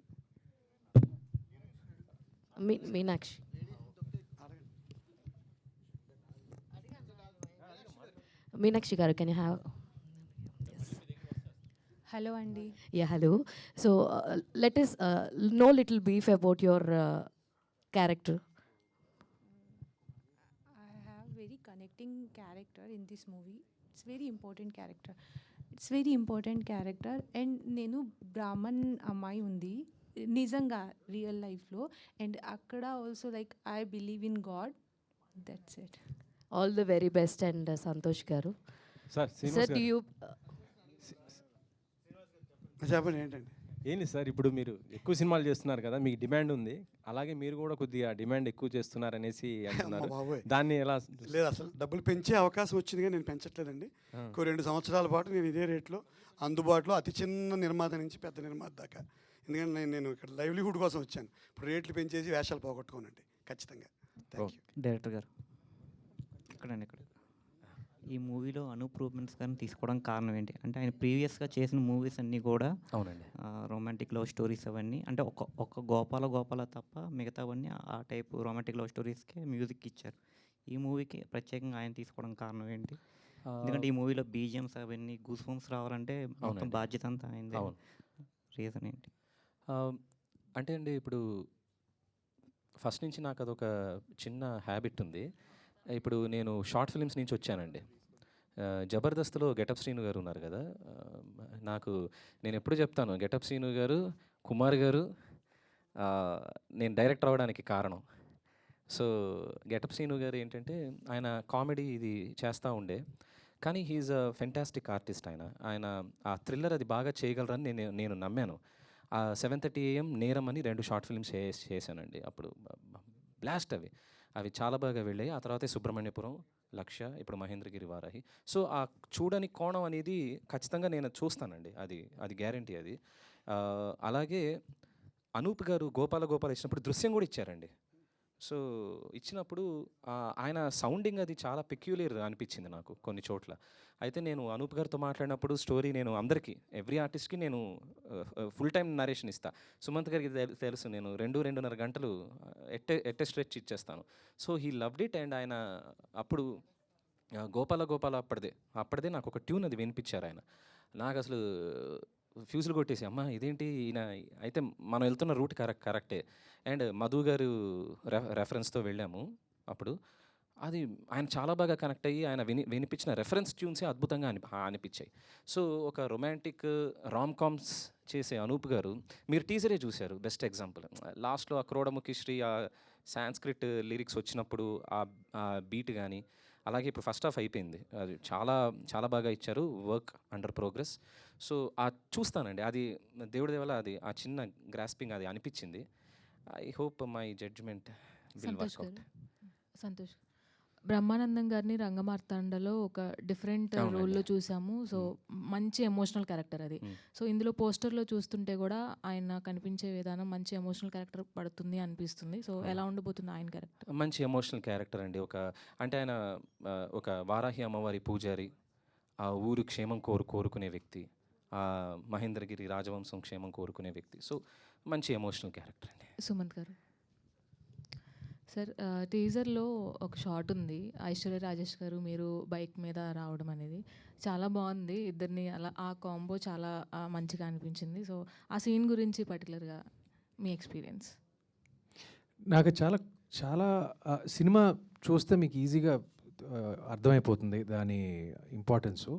K: Meenakshi Meenakshi garu can you have?
M: Hello అండి.
K: Yeah, hello. So let us know little brief about your character.
M: I have very connecting character in this movie. It's very important character. It's very important character. And నేను బ్రాహ్మణ్ అమ్మాయి ఉంది నిజంగా real లైఫ్లో. And అక్కడ also like I believe in God. That's it.
K: All the very best and Santosh గారు.
G: Sir
K: Sir,
G: Srinivas
K: do
G: గారు,
K: you
I: చెప్పండి ఏంటండి?
G: ఏంటి సార్ ఇప్పుడు మీరు ఎక్కువ సినిమాలు చేస్తున్నారు కదా, మీకు డిమాండ్ ఉంది, అలాగే మీరు కూడా కొద్దిగా డిమాండ్ ఎక్కువ చేస్తున్నారు అనేసి అంటున్నారు.
I: అమ్మ బాబోయ్.
G: దాన్ని ఎలా?
I: లేదు, అసలు డబ్బులు పెంచే అవకాశం వచ్చింది కానీ నేను పెంచట్లేదండి. ఇంకో 2 సంవత్సరాల పాటు నేను ఇదే రేట్లో అందుబాటులో అతి చిన్న నిర్మాత నుంచి పెద్ద నిర్మాత దాకా. ఎందుకంటే నేను ఇక్కడ లైవ్లీహుడ్ కోసం వచ్చాను. ఇప్పుడు రేట్లు పెంచేసి వేషాలు పోగొట్టుకోనండి ఖచ్చితంగా. Thank you.
F: డైరెక్టర్ గారు ఇక్కడండి, ఇక్కడ
N: ఈ మూవీలో అనూప్ రూబెన్స్ గారిని తీసుకోవడానికి కారణం ఏంటి? అంటే ఆయన ప్రీవియస్గా చేసిన మూవీస్ అన్నీ కూడా
D: అవునండి.
N: రొమాంటిక్ లవ్ స్టోరీస్ అవన్నీ అంటే ఒక గోపాల తప్ప మిగతావన్నీ ఆ టైప్ రొమాంటిక్ లవ్ స్టోరీస్కే మ్యూజిక్ ఇచ్చారు. ఈ మూవీకి ప్రత్యేకంగా ఆయన తీసుకోవడం కారణం ఏంటి? ఎందుకంటే ఈ మూవీలో బీజిఎమ్స్ అవన్నీ గూస్ బంప్స్ రావాలంటే మొత్తం
D: అవునండి.
N: బాధ్యత అంతా అయింది.
D: అవును.
N: రీజన్ ఏంటి?
D: అంటే అండి ఇప్పుడు ఫస్ట్ నుంచి నాకు అదొక చిన్న హ్యాబిట్ ఉంది. ఇప్పుడు నేను షార్ట్ ఫిల్మ్స్ నుంచి వచ్చానండి. జబర్దస్త్లో గెటప్ శ్రీను గారు ఉన్నారు కదా, నాకు నేను ఎప్పుడు చెప్తాను గెటప్ శ్రీను గారు, కుమార్ గారు నేను డైరెక్టర్ అవ్వడానికి కారణం. సో గెటప్ శ్రీను గారు ఏంటంటే ఆయన కామెడీ ఇది చేస్తూ ఉండే, కానీ హీఈస్ అ ఫెంటాస్టిక్ ఆర్టిస్ట్. ఆయన ఆ థ్రిల్లర్ అది బాగా చేయగలరని నేను నమ్మాను. 7:30 AM నేరం అని 2 షార్ట్ ఫిల్మ్స్ చేశానండి. అప్పుడు బ్లాస్ట్ అవి చాలా బాగా వెళ్ళాయి. ఆ తర్వాతే సుబ్రహ్మణ్యపురం, లక్ష్య, ఇప్పుడు మహేంద్రగిరి వారాహి. సో ఆ చూడని కోణం అనేది ఖచ్చితంగా నేను చూస్తానండి, అది గ్యారంటీ అది. అలాగే అనూప్ గారు గోపాల ఇచ్చినప్పుడు దృశ్యం కూడా ఇచ్చారండి. సో ఇచ్చినప్పుడు ఆయన సౌండింగ్ అది చాలా పెక్యులియర్ అనిపించింది నాకు కొన్ని చోట్ల. అయితే నేను అనూప్ గారితో మాట్లాడినప్పుడు స్టోరీ నేను అందరికీ ఎవ్రీ ఆర్టిస్ట్కి నేను ఫుల్ టైం నరేషన్ ఇస్తాను. సుమంత్ గారికి తెలుసు, నేను 2-2.5 గంటలు ఎట్టే స్ట్రెచ్ ఇచ్చేస్తాను. So he loved it. And ఆయన అప్పుడు గోపాల అప్పటిదే నాకు ఒక ట్యూన్ అది వినిపించారు ఆయన. నాకు అసలు ఫ్యూజులు కొట్టేసి, అమ్మ ఇదేంటి ఈయన, అయితే మనం వెళ్తున్న రూట్ కరెక్టే. అండ్ మధు గారు రెఫరెన్స్తో వెళ్ళాము అప్పుడు. అది ఆయన చాలా బాగా కనెక్ట్ అయ్యి ఆయన వినిపించిన రెఫరెన్స్ ట్యూన్సే అద్భుతంగా అనిపించాయి. సో ఒక రొమాంటిక్ రామ్ కామ్స్ చేసే అనూప్ గారు, మీరు టీజరే చూశారు, బెస్ట్ ఎగ్జాంపుల్. లాస్ట్లో ఆ క్రోడముఖి శ్రీ ఆ సాంస్క్రిట్ లిరిక్స్ వచ్చినప్పుడు ఆ బీట్ కానీ, అలాగే ఇప్పుడు ఫస్ట్ హాఫ్ అయిపోయింది, అది చాలా చాలా బాగా ఇచ్చారు. Work under progress. సో చూస్తానండి, అది దేవుడి దేవల అది ఆ చిన్న గ్రాస్పింగ్ అది అనిపించింది. I hope my judgement will work out.
O: Santosh, Brahmanandam గారిని రంగమార్తాండలో ఒక డిఫరెంట్ రోల్లో చూసాము. సో మంచి ఎమోషనల్ క్యారెక్టర్ అది. సో ఇందులో పోస్టర్లో చూస్తుంటే కూడా ఆయన కనిపించే విధానం మంచి ఎమోషనల్ క్యారెక్టర్ పడుతుంది అనిపిస్తుంది. సో ఎలా ఉండబోతుంది ఆయన క్యారెక్టర్?
D: మంచి ఎమోషనల్ క్యారెక్టర్ అండి. అంటే ఆయన ఒక వారాహి అమ్మవారి పూజారి, ఆ ఊరు క్షేమం కోరుకునే వ్యక్తి, ఆ మహేంద్రగిరి రాజవంశం క్షేమం కోరుకునే వ్యక్తి. సో మంచి ఎమోషనల్ క్యారెక్టర్ అండి.
O: సుమంత్ గారు. సార్, టీజర్లో ఒక షాట్ ఉంది, ఐశ్వర్య రాజేష్ గారు మీరు బైక్ మీద రావడం అనేది చాలా బాగుంది. ఇద్దరిని అలా ఆ కాంబో చాలా మంచిగా అనిపించింది. సో ఆ సీన్ గురించి పర్టికులర్గా మీ ఎక్స్పీరియన్స్?
C: నాకు చాలా సినిమా చూస్తే మీకు ఈజీగా అర్థమైపోతుంది దాని ఇంపార్టెన్సు,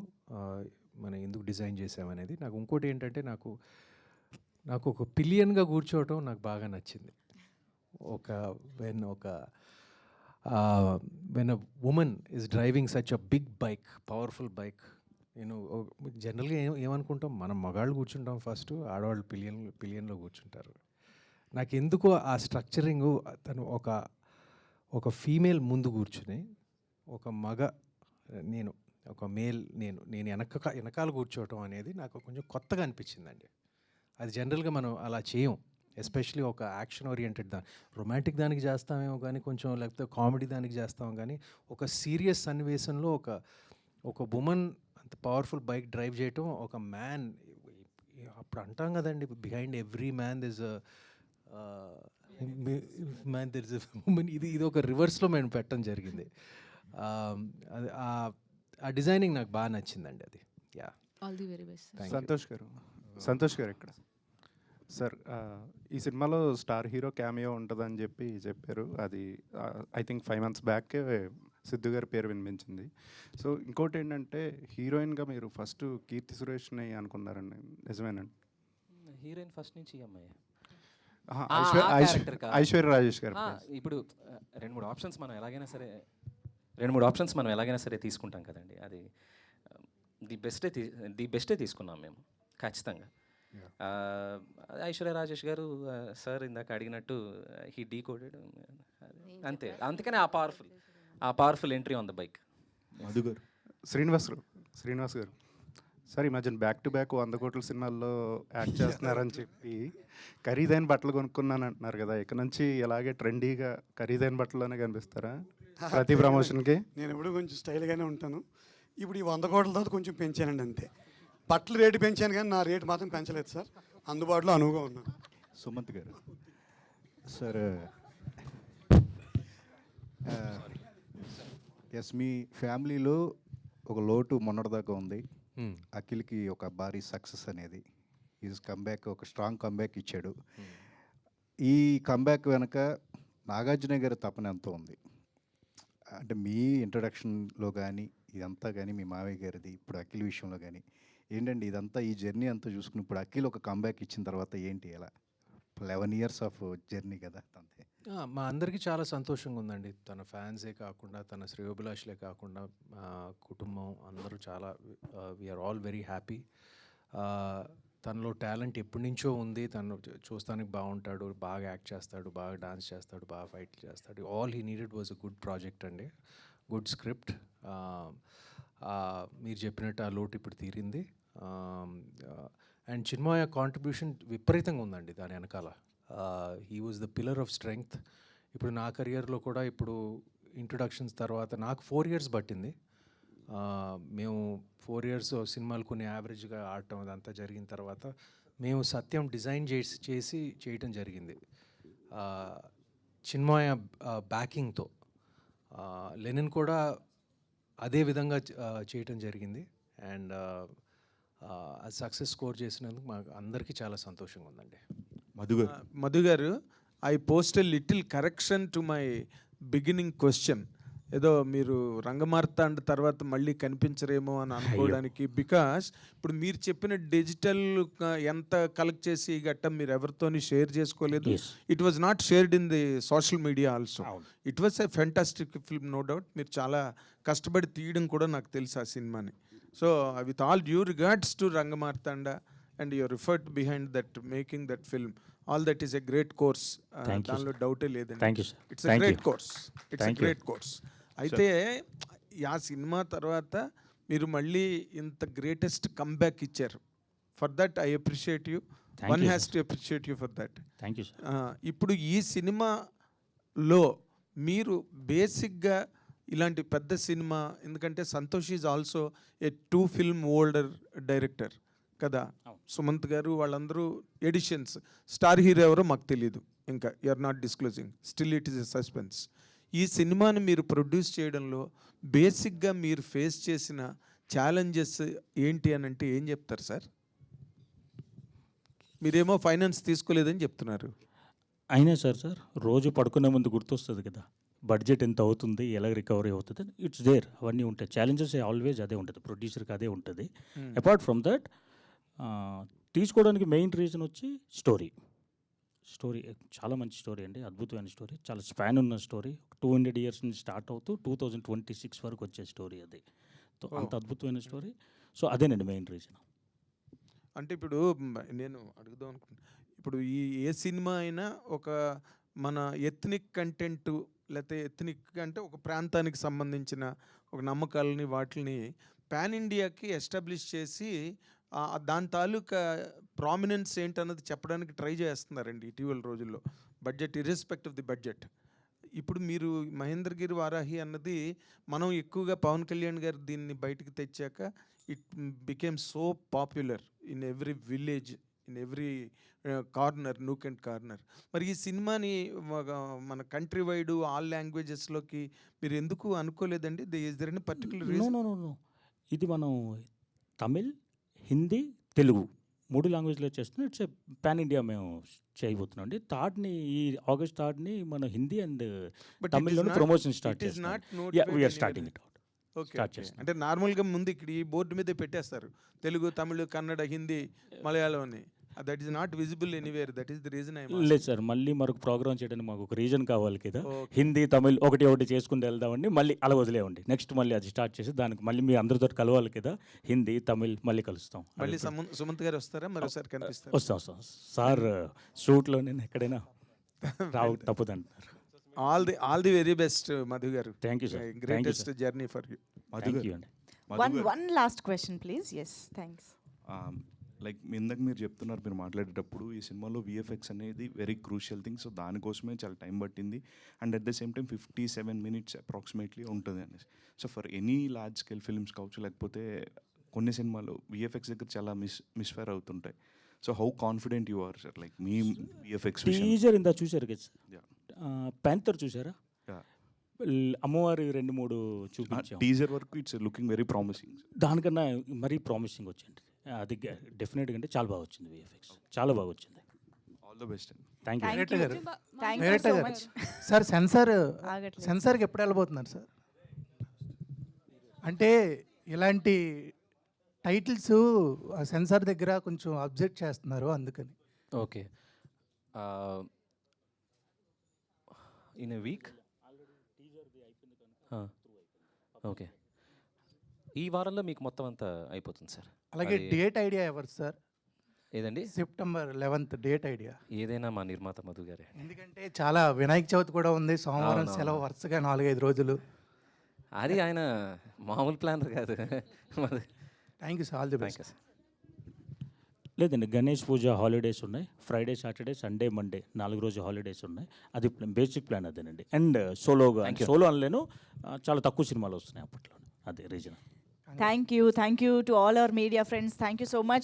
C: మనం ఎందుకు డిజైన్ చేసామనేది. నాకు ఇంకోటి ఏంటంటే నాకు ఒక పిలియన్గా కూర్చోవటం నాకు బాగా నచ్చింది. When a woman is driving such a big bike, powerful bike, నేను జనరల్గా ఏమనుకుంటాం, మనం మగాళ్ళు కూర్చుంటాం ఫస్ట్, ఆడవాళ్ళు పిలియన్లో కూర్చుంటారు. నాకు ఎందుకో ఆ స్ట్రక్చరింగు, తను ఒక ఫీమేల్ ముందు కూర్చుని, ఒక మేల్ నేను వెనకాల కూర్చోవటం అనేది నాకు కొంచెం కొత్తగా అనిపించిందండి. అది జనరల్గా మనం అలా చేయం, ఎస్పెషలీ ఒక యాక్షన్ ఓరియంటెడ్ రొమాంటిక్ దానికి చేస్తామేమో కానీ, కొంచెం లేకపోతే కామెడీ దానికి చేస్తాం కానీ, ఒక సీరియస్ సన్నివేశంలో ఒక ఉమెన్ అంత పవర్ఫుల్ బైక్ డ్రైవ్ చేయటం, ఒక మ్యాన్, అప్పుడు అంటాం కదండి, behind every man this woman. ఇది ఒక రివర్స్లో మేము పెట్టడం జరిగింది. ఆ డిజైనింగ్ నాకు బాగా నచ్చిందండి. అది
O: all the very best.
P: Santosh గారు ఇక్కడ. సార్, ఈ సినిమాలో స్టార్ హీరో క్యామియో ఉంటుందని చెప్పారు. అది ఐ థింక్ 5 months బ్యాకే సిద్ధు గారి పేరు వినిపించింది. సో ఇంకోటి ఏంటంటే, హీరోయిన్గా మీరు ఫస్ట్ కీర్తి సురేష్ని అనుకున్నారండి, నిజమేనండి?
D: హీరోయిన్ ఫస్ట్ నుంచి అమ్మాయి
P: ఐశ్వర్య రాజేష్ గారు.
D: ఇప్పుడు 2-3 ఆప్షన్స్ మనం ఎలాగైనా సరే తీసుకుంటాం కదండి. అది ది బెస్టే తీసుకున్నాం మేము ఖచ్చితంగా. ఐశ్వర్య రాజేష్ గారు సార్ ఇందాక అడిగినట్టు హీ డీకోడెడ్ అంతే. అందుకనే ఆ powerful entry on the bike.
P: Madhu గారు. శ్రీనివాస్ గారు సార్, ఈ మధ్యన బ్యాక్ టు బ్యాక్ 100 కోట్ల సినిమాల్లో యాక్ట్ చేస్తున్నారని చెప్పి ఖరీదైన బట్టలు కొనుక్కున్నాను అంటున్నారు కదా, ఇక్కడ నుంచి ఇలాగే ట్రెండీగా ఖరీదైన బట్టల్లోనే కనిపిస్తారా ప్రతి ప్రమోషన్కి?
I: నేను ఎప్పుడు కొంచెం స్టైల్గానే ఉంటాను. ఇప్పుడు ఈ 100 కోట్ల తర్వాత కొంచెం పెంచానండి అంతే. బట్టల రేటు పెంచాను కానీ నా రేటు మాత్రం పెంచలేదు సార్. అందుబాటులో అనువుగా ఉన్నాను.
Q: సుమంత్ గారు సార్, ఎస్, మీ ఫ్యామిలీలో ఒక లోటు మొన్నటిదాకా ఉంది. అఖిల్కి ఒక భారీ సక్సెస్ అనేది, ఈజ్ కంబ్యాక్, ఒక స్ట్రాంగ్ కంబ్యాక్ ఇచ్చాడు. ఈ కంబ్యాక్ వెనక నాగార్జున గారి తపన ఎంతో ఉంది. అంటే మీ ఇంట్రడక్షన్లో కానీ ఇదంతా కానీ మీ మావయ్య గారిది, ఇప్పుడు అఖిల్ విషయంలో కానీ ఏంటండి ఇదంతా, ఈ జర్నీ అంతా చూసుకుని ఇప్పుడు అఖిల్ ఒక కంబ్యాక్ ఇచ్చిన తర్వాత ఏంటి ఎలా 11 years ఆఫ్ జర్నీ కదా అంతే.
C: మా అందరికీ చాలా సంతోషంగా ఉందండి. తన ఫ్యాన్సే కాకుండా, తన శ్రేయోభిలాషులే కాకుండా, కుటుంబం అందరూ చాలా, వీఆర్ ఆల్ వెరీ హ్యాపీ. తనలో టాలెంట్ ఎప్పటి నుంచో ఉంది. తను చూస్తానికి బాగుంటాడు, బాగా యాక్ట్ చేస్తాడు, బాగా డాన్స్ చేస్తాడు, బాగా ఫైట్లు చేస్తాడు. All he needed was a good project అండి, గుడ్ స్క్రిప్ట్. మీరు చెప్పినట్టు ఆ లోటు ఇప్పుడు తీరింది. అండ్ చిన్మయ కాంట్రిబ్యూషన్ విపరీతంగా ఉందండి దాని వెనకాల. He was the pillar of strength. ఇప్పుడు నా కెరియర్లో కూడా ఇప్పుడు ఇంట్రొడక్షన్స్ తర్వాత నాకు 4 years పట్టింది. మేము 4 years సినిమాలు కొన్ని యావరేజ్గా ఆడటం అదంతా జరిగిన తర్వాత మేము సత్యం డిజైన్ చేసి చేయటం జరిగింది చిన్మయ బ్యాకింగ్తో. లెనిన్ కూడా అదే విధంగా చేయటం జరిగింది. అండ్ అది సక్సెస్ స్కోర్ చేసినందుకు మాకు అందరికీ చాలా సంతోషంగా ఉందండి.
A: మధు గారు, I post a little correction to my beginning question. ఏదో మీరు రంగమార్తాండ తర్వాత మళ్ళీ కనిపించరేమో అని అనుకోవడానికి, బికాస్ ఇప్పుడు మీరు చెప్పిన డిజిటల్ ఎంత కలెక్ట్ చేసి గట్ట మీరు ఎవరితోని షేర్ చేసుకోలేదు. It was not shared in the social media also. It was a fantastic film, no doubt. మీరు చాలా కష్టపడి తీయడం కూడా నాకు తెలుసు ఆ సినిమాని. So with all due regards to Rangamarthanda and your effort behind that making that film, all that is a great cause. దానిలో డౌటే లేదండి. It's a great cause, it's a great cause. అయితే ఆ సినిమా తర్వాత మీరు మళ్ళీ ఇంత గ్రేటెస్ట్ కంబ్యాక్ ఇచ్చారు. For that I appreciate you. One has to appreciate you for that.
B: Thank you.
A: ఇప్పుడు ఈ సినిమాలో మీరు బేసిక్గా ఇలాంటి పెద్ద సినిమా, ఎందుకంటే Santosh is also a 2 film older director కదా. సుమంత్ గారు వాళ్ళందరూ ఎడిషన్స్. స్టార్ హీరో ఎవరో మాకు తెలియదు ఇంకా, you are not disclosing, still it is a suspense. ఈ సినిమాని మీరు ప్రొడ్యూస్ చేయడంలో బేసిక్గా మీరు ఫేస్ చేసిన ఛాలెంజెస్ ఏంటి అని అంటే ఏం చెప్తారు సార్? మీరేమో ఫైనాన్స్ తీసుకోలేదని చెప్తున్నారు.
B: అయినా సార్ రోజు పడుకునే ముందు గుర్తొస్తుంది కదా, బడ్జెట్ ఎంత అవుతుంది, ఎలా రికవరీ అవుతుంది, ఇట్స్ దేర్. అవన్నీ ఉంటాయి. ఛాలెంజెస్ ఆల్వేజ్ అదే ఉంటుంది, ప్రొడ్యూసర్కి అదే ఉంటుంది. అపార్ట్ ఫ్రమ్ దట్ తీసుకోవడానికి మెయిన్ రీజన్ వచ్చి స్టోరీ చాలా మంచి స్టోరీ అండి, అద్భుతమైన స్టోరీ, చాలా స్పాన్ ఉన్న స్టోరీ. 200 years నుంచి స్టార్ట్ అవుతూ 2026 వరకు వచ్చే స్టోరీ అది. అంత అద్భుతమైన స్టోరీ. సో అదేనండి మెయిన్ రీజన్.
A: అంటే ఇప్పుడు నేను అడుగుదాం అనుకుంటున్నాను, ఇప్పుడు ఏ సినిమా అయినా ఒక మన ఎథ్నిక్ కంటెంట్, లేకపోతే ఎథ్నిక్ అంటే ఒక ప్రాంతానికి సంబంధించిన ఒక నమ్మకాలని వాటిని పాన్ ఇండియాకి ఎస్టాబ్లిష్ చేసి దాని తాలూకా ప్రామినెన్స్ ఏంటన్నది చెప్పడానికి ట్రై చేస్తున్నారండి ఇటీవల రోజుల్లో, బడ్జెట్ ఇర్రెస్పెక్ట్ ఆఫ్ ది బడ్జెట్. ఇప్పుడు మీరు మహేంద్రగిరి వారాహి అన్నది మనం ఎక్కువగా పవన్ కళ్యాణ్ గారు దీన్ని బయటకు తెచ్చాక it became so popular in every village, in every corner, nook and corner. మరి ఈ సినిమాని మన కంట్రీ వైడ్ ఆల్ లాంగ్వేజెస్లోకి మీరు ఎందుకు అనుకోలేదండి? Is there any particular reason?
B: No, ఇది మనం తమిళ్, హిందీ, తెలుగు 3 లాంగ్వేజ్లో చేస్తున్నాం. ఇట్స్ పాన్ ఇండియా మేము చేయబోతున్నాం అండి. ఈ August 3 మన హిందీ అండ్ తమిళ్లో ప్రమోషన్ స్టార్ట్ చేస్తున్నాం. We're starting it out. Start చేస్తాం.
A: అంటే నార్మల్గా ముందు ఇక్కడ ఈ బోర్డు మీదే పెట్టేస్తారు తెలుగు, తమిళ్, కన్నడ, హిందీ, మలయాళం అని. That is not visible anywhere. That is the reason.
B: లేదు సార్, మళ్ళీ మరొక ప్రోగ్రామ్ చేయడానికి మాకు ఒక రీజన్ కావాలి కదా. హిందీ, తమిళ్ ఒకటి చేసుకుంటూ వెళ్దామండి, మళ్ళీ అలా వదిలేవండి. నెక్స్ట్ మళ్ళీ అది స్టార్ట్ చేసి దానికి మళ్ళీ మీ అందరితో కలవాలి కదా. హిందీ, తమిళ్ మళ్ళీ కలుస్తాం.
A: మళ్ళీ సుమంత్ గారు వస్తారా? మరోసారి కనిపిస్తారు.
B: వస్తాం సార్. షూట్లో నేను ఎక్కడైనా రావు తప్పదంటున్నారు.
A: All the very best Madhu గారు.
B: Thank you sir.
A: Greatest journey for you.
B: Thank you అండి.
R: One last question, please. Yes, thanks. Like ఇందాక మీరు చెప్తున్నారు మీరు మాట్లాడేటప్పుడు ఈ సినిమాలో విఎఫ్ఎక్స్ అనేది వెరీ క్రూషియల్ థింగ్. సో దానికోసమే చాలా టైం పట్టింది. And at the same time 57 minutes approximately ఉంటుంది అనేసి. So for any large scale films కావచ్చు, లేకపోతే కొన్ని సినిమాలు విఎఫ్ఎక్స్ దగ్గర చాలా మిస్ఫైర్ అవుతుంటాయి. So how confident you are sir, like మీ విఎఫ్ఎక్స్
B: టీజర్ ఇందా చూశారు కదా సార్, ప్యాంథర్ చూసారా? అమ్మవారి 2-3 చూపించాం.
R: టీజర్ వరకు ఇట్స్ లుకింగ్ వెరీ ప్రామిసింగ్.
B: దానికన్నా మరీ ప్రామిసింగ్ వచ్చింది. అది డెఫినెట్గా అంటే చాలా బాగా వచ్చింది విఎఫ్ఎక్స్, చాలా బాగా వచ్చింది.
R: ఆల్ ద బెస్ట్ అండి.
B: Thank you.
S: డైరెక్టర్ గారు సార్, సెన్సార్కి ఎప్పుడు వెళ్ళబోతున్నారు సార్? అంటే ఇలాంటి టైటిల్స్ సెన్సార్ దగ్గర కొంచెం అబ్జెక్ట్ చేస్తున్నారు, అందుకని.
D: Okay, in a week. Okay, ఈ వారంలో మీకు మొత్తం అంతా అయిపోతుంది సార్.
S: అలాగే డేట్ ఐడియా ఎవరు సార్?
D: ఏదండి?
S: September 11th date idea.
D: ఏదైనా మా నిర్మాత మధు గారే.
S: ఎందుకంటే చాలా వినాయక చవితి కూడా ఉంది, సోమవారం సెలవు వరుసగా 4-5 రోజులు.
D: అది ఆయన మామూలు ప్లానర్ కాదు.
S: Thank you sir, all the best.
B: లేదండి, గణేష్ పూజ హాలిడేస్ ఉన్నాయి, ఫ్రైడే, సాటర్డే, సండే, మండే 4 రోజు హాలిడేస్ ఉన్నాయి. అది బేసిక్ ప్లాన్ అదేనండి. అండ్ సోలోగా, సోలో అనలేను, చాలా తక్కువ సినిమాలు వస్తున్నాయి అప్పట్లో, అదే reason.
T: Thank you to all our media friends. Thank you so much.